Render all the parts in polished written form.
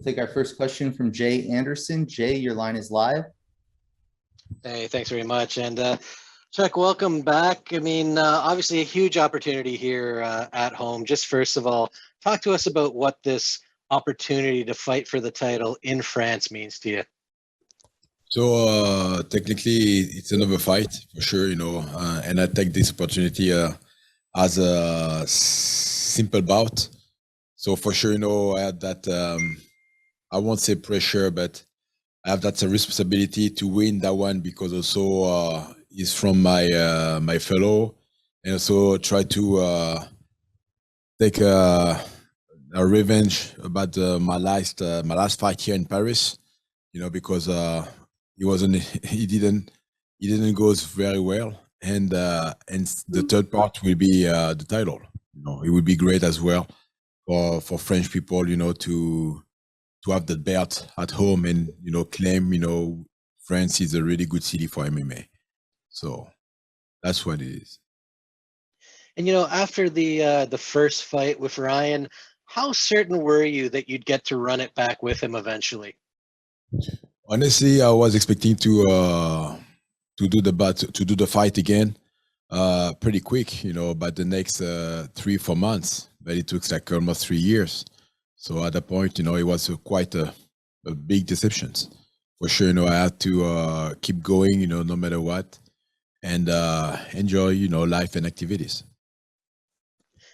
We'll take our first question from Jay Anderson. Jay, your line is live. Hey, thanks very much. And Cheick, welcome back. I mean, obviously a huge opportunity here at home. Just first of all, talk to us about what this opportunity to fight for the title in France means to you. So technically, it's another fight for sure, and I take this opportunity as a simple bout. So for sure, I had that, I won't say pressure, but I have that responsibility to win that one because also it's from my fellow, and also try to take a revenge about my last fight here in Paris, because he didn't go very well, and the third part will be the title. It would be great as well for French people, to have the belt at home and claim France is a really good city for MMA. So that's what it is. And after the first fight with Ryan, how certain were you that you'd get to run it back with him eventually? Honestly, I was expecting to do the fight again pretty quick, but the next 3-4 months. But it took like almost 3 years. So at that point, it was quite a big deception. For sure, I had to keep going, no matter what, and enjoy, life and activities.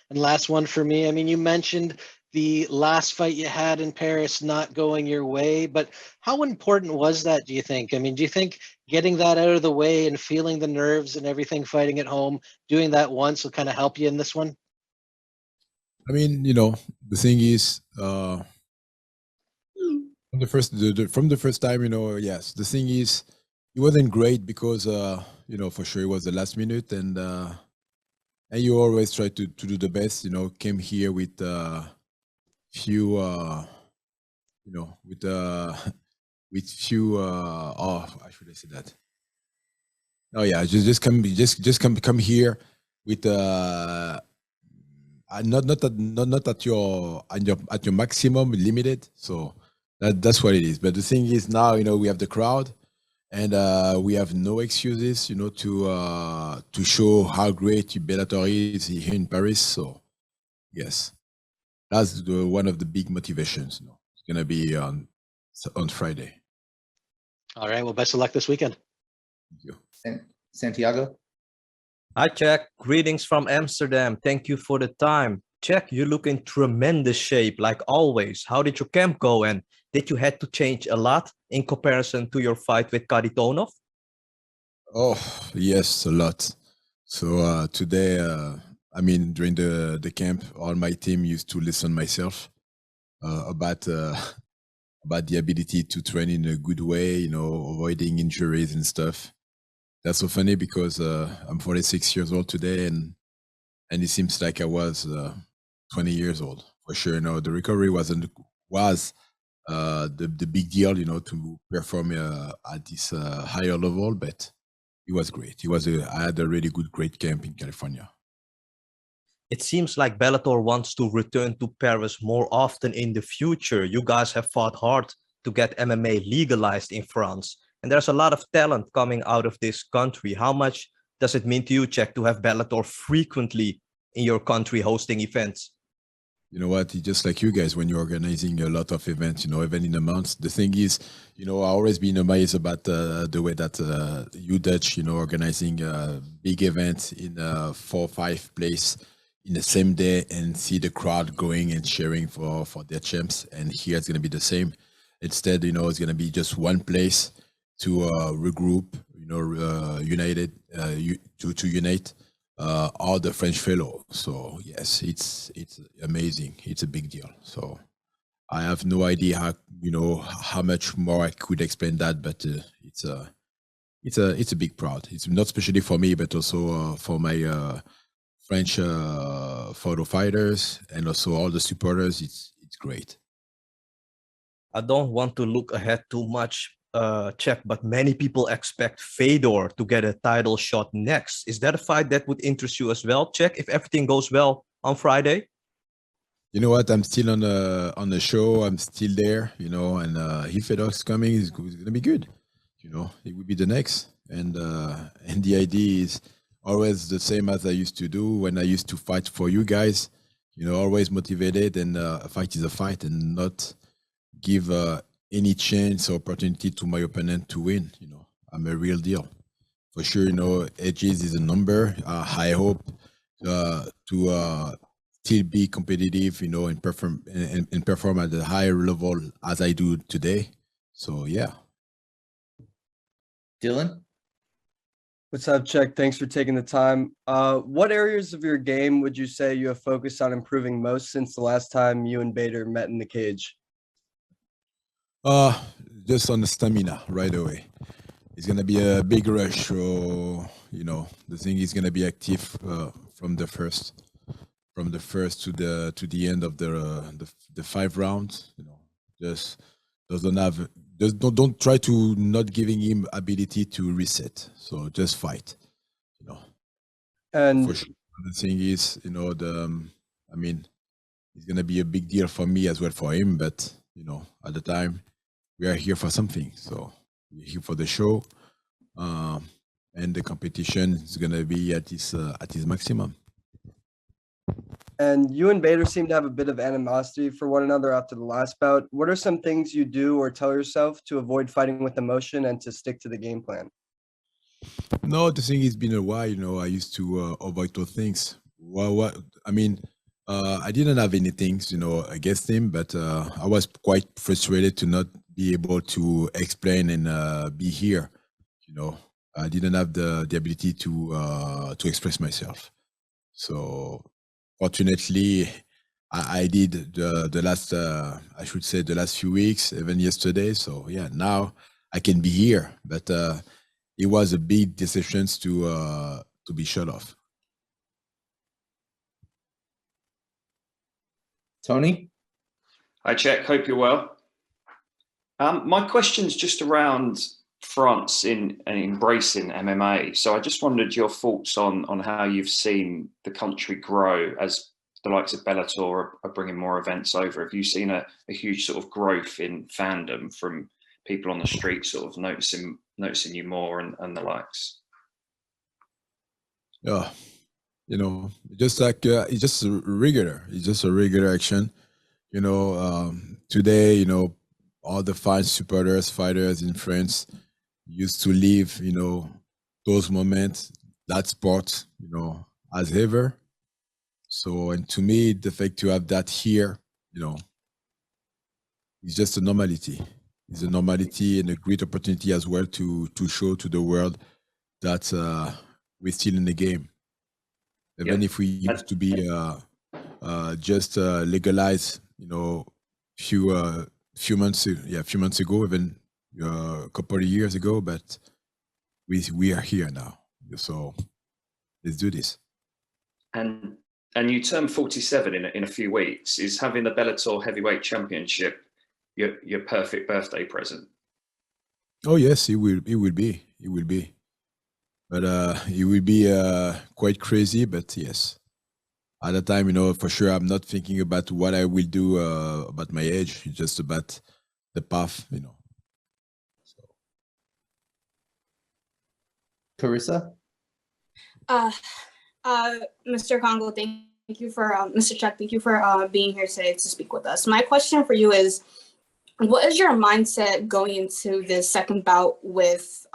And last one for me. I mean, you mentioned the last fight you had in Paris not going your way, but how important was that, do you think? I mean, do you think getting that out of the way and feeling the nerves and everything fighting at home, doing that once will kind of help you in this one? I mean, the thing is, from the first time, yes, the thing is, it wasn't great because, for sure it was the last minute, and you always try to do the best. Came here with few, with few. Oh, I should have said that. Oh yeah, just come here with not at your maximum, limited. So that's what it is. But the thing is now, we have the crowd, and we have no excuses, to show how great Bellator is here in Paris. So yes, that's one of the big motivations. It's gonna be on Friday. All right. Well, best of luck this weekend. Thank you. Santiago. Hi, Cheick. Greetings from Amsterdam. Thank you for the time. Cheick, you look in tremendous shape, like always. How did your camp go, and did you had to change a lot in comparison to your fight with Kharitonov? Oh, yes, a lot. So today, during the camp, all my team used to listen myself about the ability to train in a good way, avoiding injuries and stuff. That's so funny because I'm 46 years old today, and it seems like I was 20 years old for sure. The recovery was the big deal, to perform at this higher level, but it was great. I had a really great camp in California. It seems like Bellator wants to return to Paris more often in the future. You guys have fought hard to get MMA legalized in France. And there's a lot of talent coming out of this country. How much does it mean to you, Cheick, to have Bellator frequently in your country hosting events? You know what? Just like you guys, when you're organizing a lot of events, even in a month, the thing is, I always been amazed about the way that you Dutch, organizing big events in 4 or 5 places in the same day and see the crowd going and cheering for their champs. And here it's going to be the same. Instead, it's going to be just one place to regroup, united, to unite all the French fellow. So yes, it's amazing. It's a big deal. So I have no idea how much more I could explain that, but it's a big proud. It's not especially for me, but also for my French photo fighters and also all the supporters. It's great. I don't want to look ahead too much, Cheick, but many people expect Fedor to get a title shot next. Is that a fight that would interest you as well, Cheick, if everything goes well on Friday? you know what? I'm still on the show. I'm still there, you know. And if Fedor's coming, it's gonna be good. You know, it will be the next. And the idea is always the same as I used to do when I used to fight for you guys. You know, always motivated, and a fight is a fight, and not give any chance or opportunity to my opponent to win. You know, I'm a real deal. For sure, you know, edges is a number. I hope to still be competitive, you know, and perform at a higher level as I do today. So yeah. Dylan? What's up, Cheick? Thanks for taking the time. What areas of your game would you say you have focused on improving most since the last time you and Bader met in the cage? Just on the stamina right away. It's gonna be a big rush, so you know the thing is gonna be active from the first to the end of the 5 rounds. You know, just don't try to not giving him ability to reset. So just fight. You know, And for sure. The thing is, you know, I mean, it's gonna be a big deal for me as well for him. But you know, at the time, we are here for something. So we're here for the show, and the competition is gonna be at its maximum. And you and Bader seem to have a bit of animosity for one another after the last bout. What are some things you do or tell yourself to avoid fighting with emotion and to stick to the game plan? No, the thing has been a while. You know, I used to avoid those things. Well, I mean, I didn't have anything, you know, against him, but I was quite frustrated to not be able to explain and be here. You know, I didn't have the ability to express myself. So, fortunately, I did the last, I should say, the last few weeks, even yesterday. So yeah, now I can be here, but it was a big decision to be shut off. Tony? Hi, Cheick. Hope you're well. My question's just around France in embracing MMA. So I just wondered your thoughts on how you've seen the country grow as the likes of Bellator are bringing more events over. Have you seen a huge sort of growth in fandom from people on the street sort of noticing you more and the likes? Yeah, you know, just like it's just a regular action. You know, today, you know, all the fighters in France used to live, you know, those moments, that sport, you know, as ever. So, and to me, the fact to have that here, you know, is just a normality. It's a normality and a great opportunity as well to show to the world that we're still in the game. Even if we used to be just legalized, you know, few months ago, even a couple of years ago, but we are here now. So let's do this. And you turn 47 in a few weeks. Is having the Bellator Heavyweight Championship your perfect birthday present? Oh yes, it will be. But it will be quite crazy, but yes. At the time, you know, for sure, I'm not thinking about what I will do about my age. It's just about the path, you know. So. Carissa? Mr. Kongo, thank you for Mr. Cheick, thank you for being here today to speak with us. My question for you is, what is your mindset going into this second bout with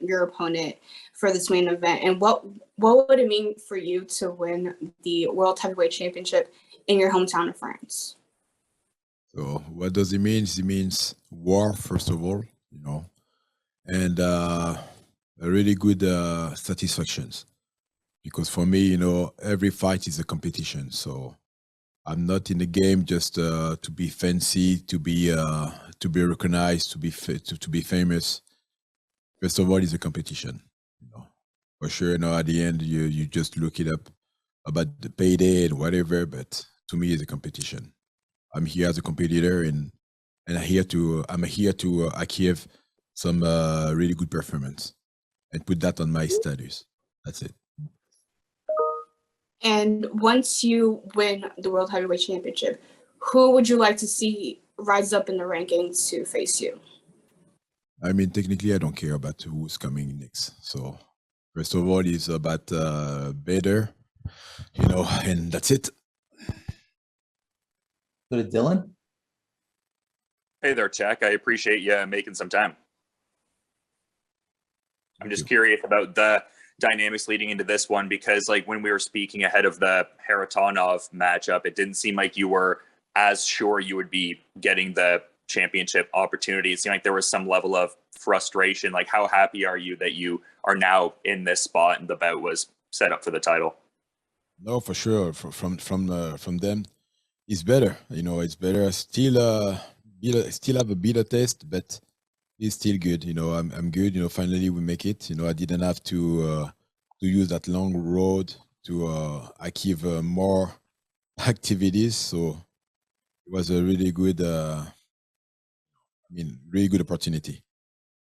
your opponent for this main event, and what would it mean for you to win the World Heavyweight Championship in your hometown of France? So what does it mean? It means war, first of all, you know, and a really good satisfactions. Because for me, you know, every fight is a competition. So I'm not in the game just to be fancy, to be recognized, to be famous. First of all, it's a competition. You know, for sure. You know, at the end, you just look it up about the payday and whatever. But to me, it's a competition. I'm here as a competitor, and I'm here to achieve some really good performance and put that on my status. That's it. And once you win the World Heavyweight Championship, who would you like to see rise up in the rankings to face you? I mean, technically, I don't care about who's coming next. So, first of all, it's about Bader, and that's it. Go to Dylan. Hey there, Cheick. I appreciate you making some time. I'm just curious about the dynamics leading into this one, because like when we were speaking ahead of the Haratonov matchup, it didn't seem like you were as sure you would be getting the championship opportunity. It seemed like there was some level of frustration. Like, how happy are you that you are now in this spot and the bout was set up for the title? No, for sure. From them, it's better. It's better. Still have a bitter taste, but it's still good. I'm good. Finally we make it. I didn't have to use that long road to achieve more activities. So it was a really good, really good opportunity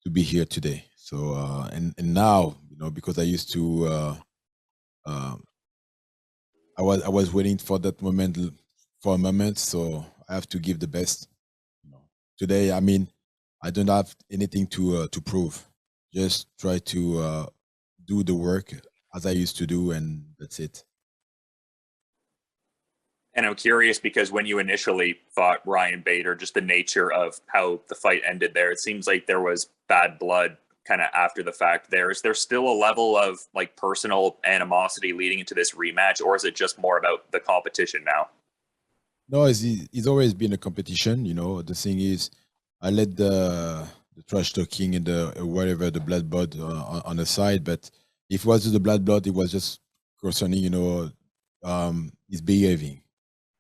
to be here today. So and now, because I used to, I was waiting for that moment for a moment. So I have to give the best. Today, I don't have anything to prove. Just try to do the work as I used to do, and that's it. And I'm curious because when you initially fought Ryan Bader, just the nature of how the fight ended there, it seems like there was bad blood kind of after the fact there. Is there still a level of like personal animosity leading into this rematch, or is it just more about the competition now? No, it's always been a competition. The thing is, I let the trash talking and the whatever, the blood blood on the side. But if it was just the blood blood, it was just concerning, his behaving.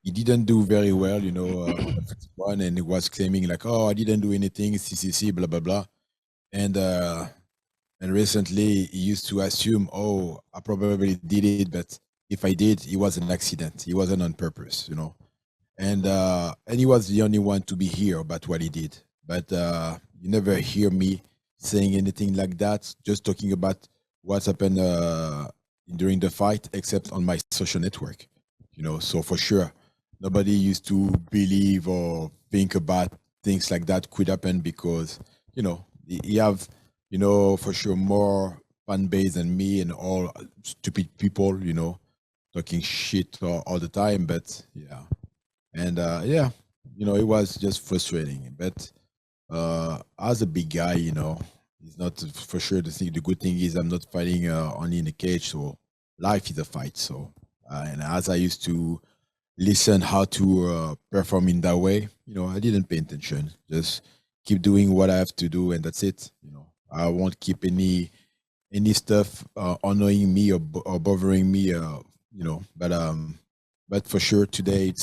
He didn't do very well, on the first one, and he was claiming like, "Oh, I didn't do anything, CCC, blah blah blah," and recently he used to assume, "Oh, I probably did it, but if I did, it was an accident. It wasn't on purpose, And he was the only one to be here about what he did. But you never hear me saying anything like that, just talking about what's happened during the fight, except on my social network. So for sure, nobody used to believe or think about things like that could happen because, you have, for sure more fan base than me and all stupid people, talking shit all the time. But yeah. And it was just frustrating. But as a big guy, it's not for sure the thing. The good thing is I'm not fighting only in the cage, so life is a fight. So and as I used to listen how to perform in that way, I didn't pay attention. Just keep doing what I have to do, and that's it. I won't keep any stuff annoying me or bothering me. But for sure today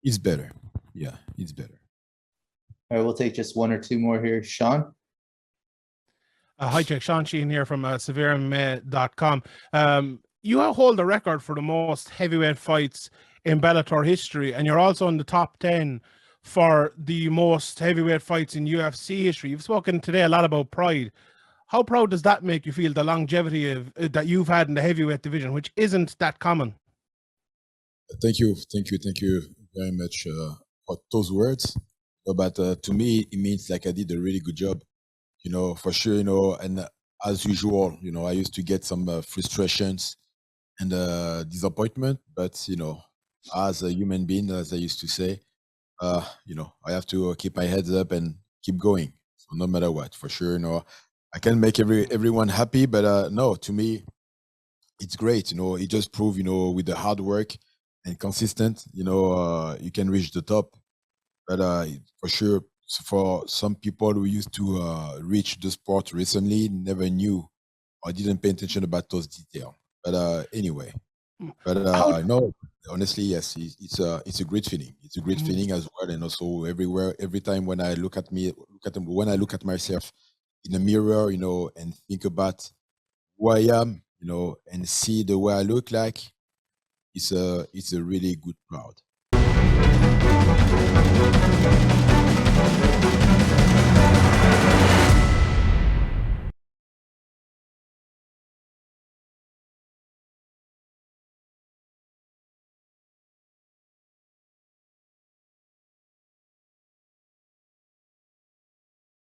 it's better. Yeah, it's better. All right, we'll take just one or two more here. Sean? Hi, Cheick. Sean Sheehan here from severemma.com. You hold the record for the most heavyweight fights in Bellator history, and you're also in the top 10 for the most heavyweight fights in UFC history. You've spoken today a lot about pride. How proud does that make you feel, the longevity of that you've had in the heavyweight division, which isn't that common? Thank you very much for those words. But to me, it means like I did a really good job, for sure, and as usual, I used to get some frustrations and disappointment, but, as a human being, as I used to say, I have to keep my heads up and keep going. So no matter what, for sure, I can make everyone happy, but no, to me, it's great. It just proved, with the hard work and consistent, you can reach the top. But for sure, for some people who used to reach the sport recently, never knew or didn't pay attention about those details. But anyway, no, honestly, yes, it's a great feeling. It's a great feeling as well, and also every time when I look at myself in the mirror, and think about who I am, and see the way I look like, it's a really good crowd.